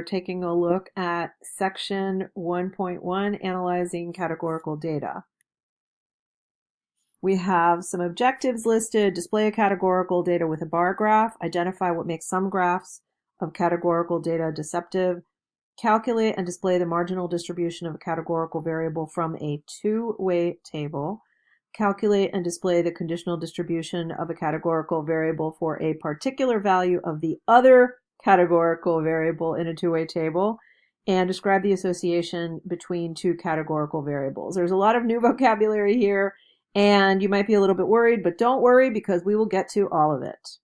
we're taking a look at section 1.1, Analyzing Categorical Data. We have some objectives listed: display a categorical data with a bar graph, identify what makes some graphs of categorical data deceptive, calculate and display the marginal distribution of a categorical variable from a two-way table, calculate and display the conditional distribution of a categorical variable for a particular value of the other categorical variable in a two-way table, and describe the association between two categorical variables. There's a lot of new vocabulary here, and you might be a little bit worried, but don't worry because we will get to all of it.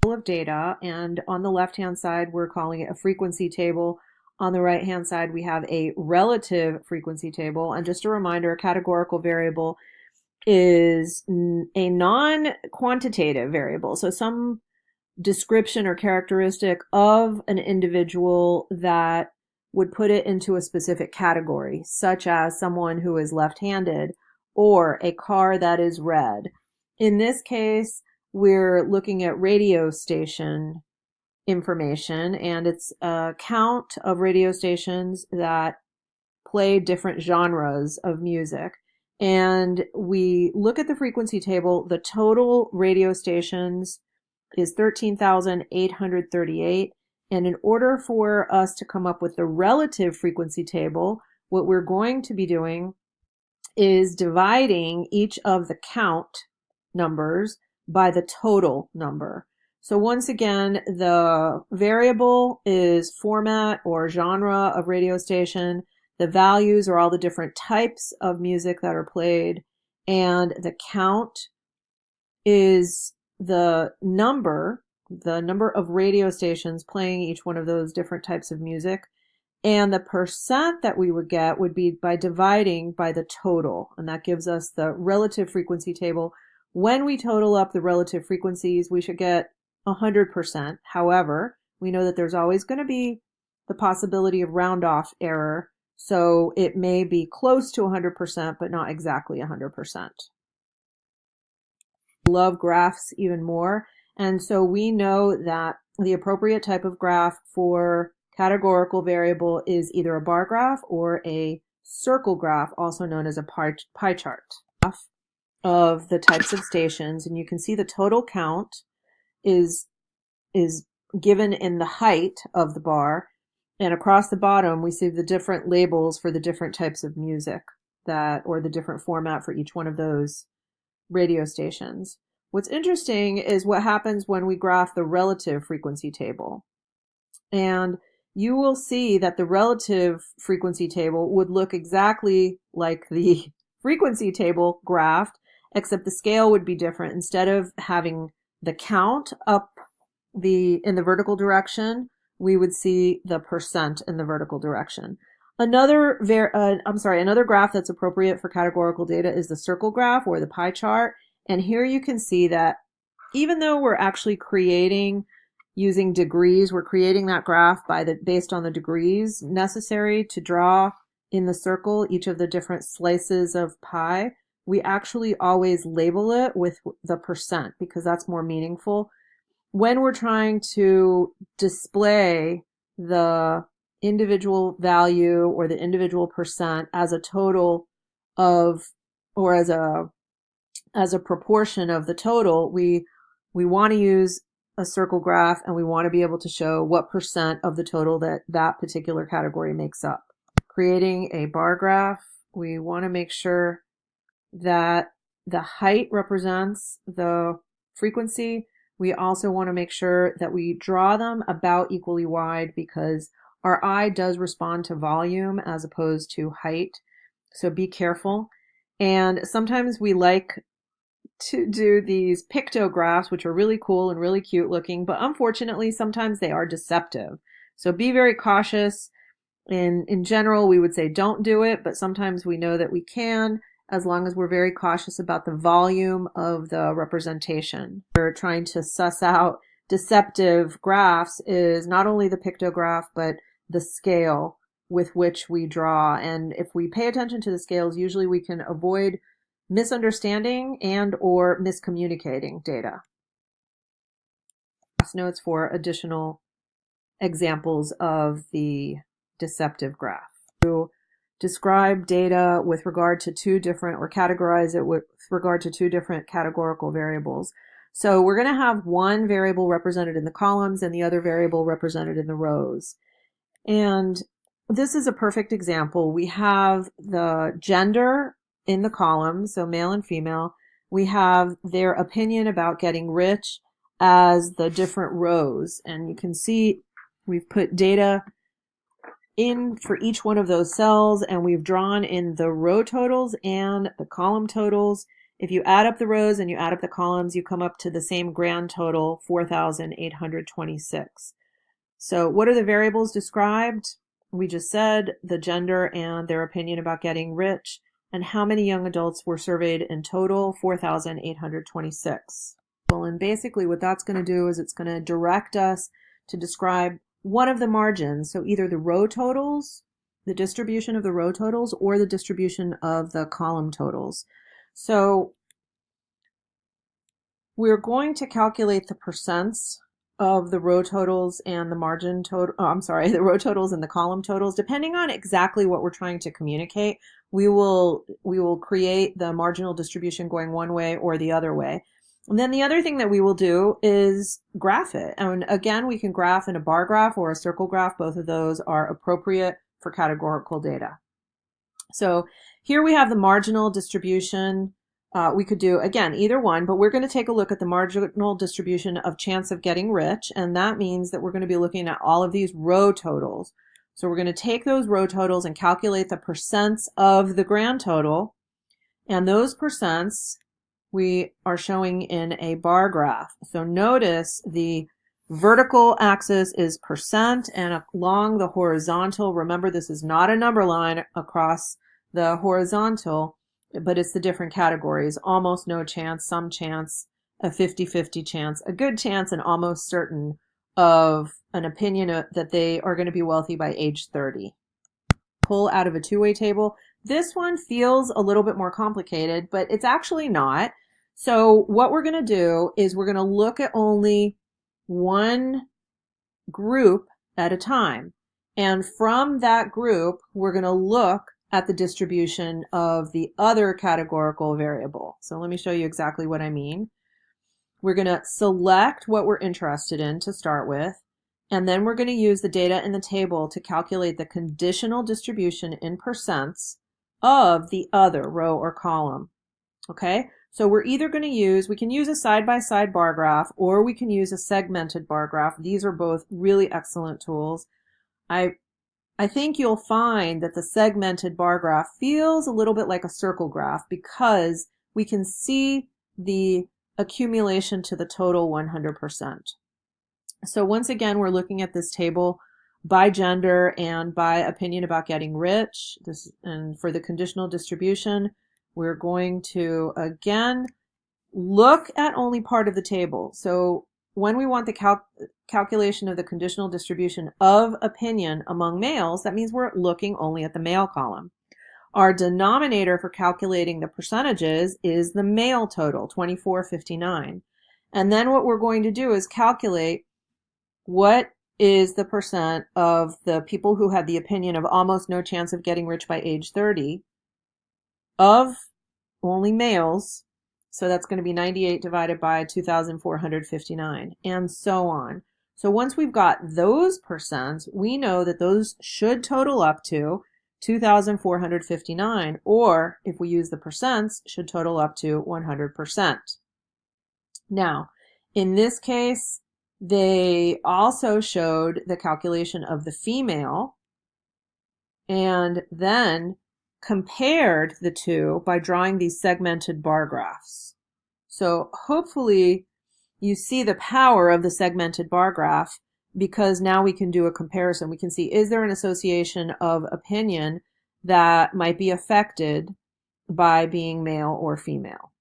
Of data, and on the left-hand side, we're calling it a frequency table. On the right-hand side, we have a relative frequency table. And just a reminder, a categorical variable is a non-quantitative variable. So some description or characteristic of an individual that would put it into a specific category, such as someone who is left-handed or a car that is red. In this case, we're looking at radio station information, and it's a count of radio stations that play different genres of music. And we look at the frequency table. The total radio stations is 13,838. And in order for us to come up with the relative frequency table, what we're going to be doing is dividing each of the count numbers by the total number. So once again, the variable is format or genre of radio station. The values are all the different types of music that are played. And the count is the number of radio stations playing each one of those different types of music. And the percent that we would get would be by dividing by the total. And that gives us the relative frequency table. When we total up the relative frequencies, we should get 100%. However, we know that there's always going to be the possibility of round-off error, so it may be close to 100%, but not exactly 100%. Love graphs even more, and so we know that the appropriate type of graph for categorical variable is either a bar graph or a circle graph, also known as a pie chart of the types of stations. And you can see the total count is given in the height of the bar, and across the bottom we see the different labels for the different types of music or the different format for each one of those radio stations. What's interesting is what happens when we graph the relative frequency table. And you will see that the relative frequency table would look exactly like the frequency table graphed, except the scale would be different. Instead of having the count up in the vertical direction, we would see the percent in the vertical direction. Another graph that's appropriate for categorical data is the circle graph or the pie chart. And here you can see that even though we're actually using degrees, we're creating that graph based on the degrees necessary to draw in the circle each of the different slices of pie. We actually always label it with the percent because that's more meaningful. When we're trying to display the individual value or the individual percent as a total of, or as a proportion of the total, we want to use a circle graph, and we want to be able to show what percent of the total that particular category makes up. Creating a bar graph, we want to make sure that the height represents the frequency. We also want to make sure that we draw them about equally wide because our eye does respond to volume as opposed to height. So be careful. And sometimes we like to do these pictographs, which are really cool and really cute looking, but unfortunately, sometimes they are deceptive. So be very cautious. In general, we would say don't do it, but sometimes we know that we can, as long as we're very cautious about the volume of the representation. We're trying to suss out deceptive graphs is not only the pictograph, but the scale with which we draw. And if we pay attention to the scales, usually we can avoid misunderstanding and or miscommunicating data. Notes for additional examples of the deceptive graph. To describe data with regard to two different, or categorize it with regard to two different categorical variables. So we're going to have one variable represented in the columns and the other variable represented in the rows. And this is a perfect example. We have the gender in the column, so male and female. We have their opinion about getting rich as the different rows. And you can see we've put data in for each one of those cells, and we've drawn in the row totals and the column totals. If you add up the rows and you add up the columns, you come up to the same grand total, 4,826. So what are the variables described? We just said the gender and their opinion about getting rich, and how many young adults were surveyed in total, 4,826. Well, and basically what that's going to do is it's going to direct us to describe one of the margins, so either the row totals, the distribution of the row totals, or the distribution of the column totals. So we're going to calculate the percents of the row totals and the margin total, the row totals and the column totals. Depending on exactly what we're trying to communicate, we will create the marginal distribution going one way or the other way. And then the other thing that we will do is graph it. And again, we can graph in a bar graph or a circle graph. Both of those are appropriate for categorical data. So here we have the marginal distribution. We could do, again, either one, but we're going to take a look at the marginal distribution of chance of getting rich, and that means that we're going to be looking at all of these row totals. So we're going to take those row totals and calculate the percents of the grand total, and those percents we are showing in a bar graph. So notice the vertical axis is percent, and along the horizontal, remember this is not a number line across the horizontal, but it's the different categories: almost no chance, some chance, a 50-50 chance, a good chance, and almost certain of an opinion that they are going to be wealthy by age 30. Pull out of a two-way table. This one feels a little bit more complicated, but it's actually not. So what we're going to do is we're going to look at only one group at a time. And from that group, we're going to look at the distribution of the other categorical variable. So let me show you exactly what I mean. We're going to select what we're interested in to start with, and then we're going to use the data in the table to calculate the conditional distribution in percents of the other row or column. Okay, so we're either going to use, we can use a side-by-side bar graph, or we can use a segmented bar graph. These are both really excellent tools. I think you'll find that the segmented bar graph feels a little bit like a circle graph because we can see the accumulation to the total 100%. So once again, we're looking at this table by gender and by opinion about getting rich. And for the conditional distribution, we're going to, again, look at only part of the table. So when we want the calculation of the conditional distribution of opinion among males, that means we're looking only at the male column. Our denominator for calculating the percentages is the male total, 2459. And then what we're going to do is calculate what is the percent of the people who had the opinion of almost no chance of getting rich by age 30 of only males. So that's going to be 98 divided by 2,459, and so on. So once we've got those percents, we know that those should total up to 2,459, or if we use the percents, should total up to 100%. Now, in this case, they also showed the calculation of the female, and then compared the two by drawing these segmented bar graphs. So hopefully you see the power of the segmented bar graph, because now we can do a comparison. We can see, is there an association of opinion that might be affected by being male or female?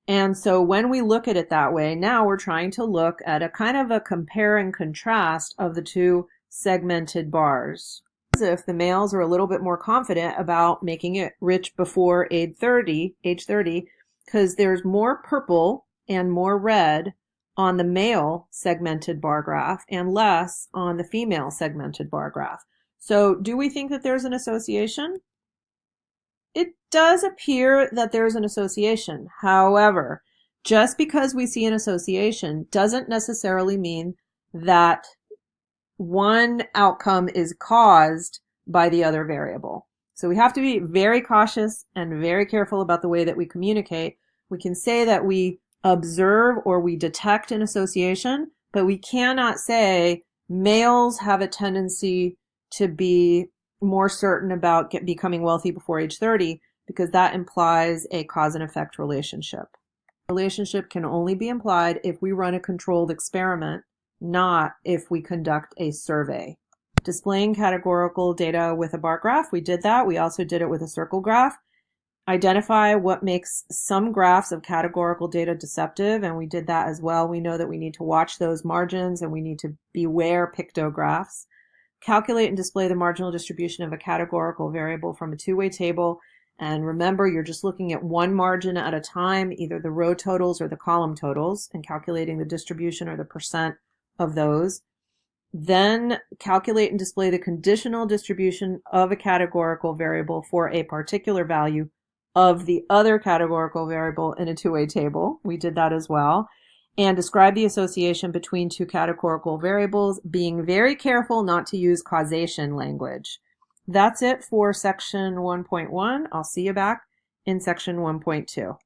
And so when we look at it that way, now we're trying to look at a kind of a compare and contrast of the two segmented bars. If the males are a little bit more confident about making it rich before age 30, because there's more purple and more red on the male segmented bar graph and less on the female segmented bar graph. So do we think that there's an association? It does appear that there's an association. However, just because we see an association doesn't necessarily mean that one outcome is caused by the other variable. So we have to be very cautious and very careful about the way that we communicate. We can say that we observe or we detect an association, but we cannot say males have a tendency to be more certain about becoming wealthy before age 30, because that implies a cause and effect relationship. Relationship can only be implied if we run a controlled experiment, not if we conduct a survey. Displaying categorical data with a bar graph, we did that. We also did it with a circle graph. Identify what makes some graphs of categorical data deceptive, and we did that as well. We know that we need to watch those margins and we need to beware pictographs. Calculate and display the marginal distribution of a categorical variable from a two-way table. And remember, you're just looking at one margin at a time, either the row totals or the column totals, and calculating the distribution or the percent of those. Then calculate and display the conditional distribution of a categorical variable for a particular value of the other categorical variable in a two-way table. We did that as well. And describe the association between two categorical variables, being very careful not to use causation language. That's it for section 1.1. I'll see you back in section 1.2.